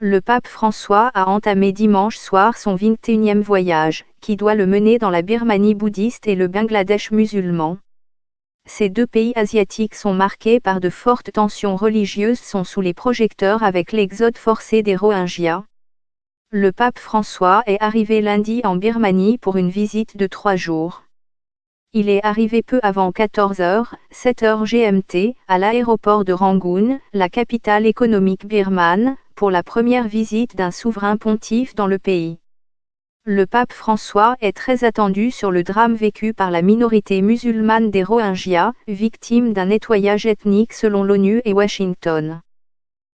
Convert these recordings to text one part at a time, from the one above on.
Le pape François a entamé dimanche soir son 21e voyage, qui doit le mener dans la Birmanie bouddhiste et le Bangladesh musulman. Ces deux pays asiatiques sont marqués par de fortes tensions religieuses sont sous les projecteurs avec l'exode forcé des Rohingyas. Le pape François est arrivé lundi en Birmanie pour une visite de 3 jours. Il est arrivé peu avant 14h, 7h GMT, à l'aéroport de Rangoon, la capitale économique birmane, pour la première visite d'un souverain pontife dans le pays. Le pape François est très attendu sur le drame vécu par la minorité musulmane des Rohingyas, victime d'un nettoyage ethnique selon l'ONU et Washington.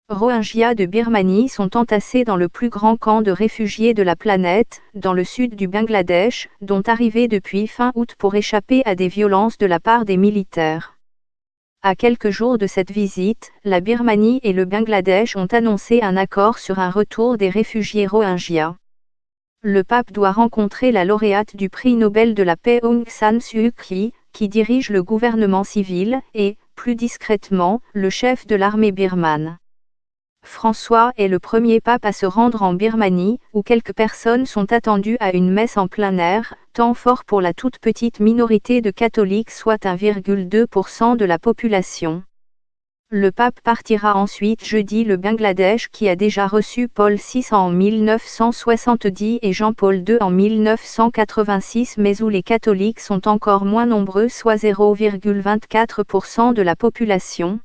Rohingyas de Birmanie sont entassés dans le plus grand camp de réfugiés de la planète, dans le sud du Bangladesh, dont arrivés depuis fin août pour échapper à des violences de la part des militaires. À quelques jours de cette visite, la Birmanie et le Bangladesh ont annoncé un accord sur un retour des réfugiés Rohingyas. Le pape doit rencontrer la lauréate du prix Nobel de la paix Aung San Suu Kyi, qui dirige le gouvernement civil, et, plus discrètement, le chef de l'armée birmane. François est le premier pape à se rendre en Birmanie, où quelques personnes sont attendues à une messe en plein air, temps fort pour la toute petite minorité de catholiques soit 1,2% de la population. Le pape partira ensuite jeudi le Bangladesh qui a déjà reçu Paul VI en 1970 et Jean-Paul II en 1986 mais où les catholiques sont encore moins nombreux soit 0,24% de la population.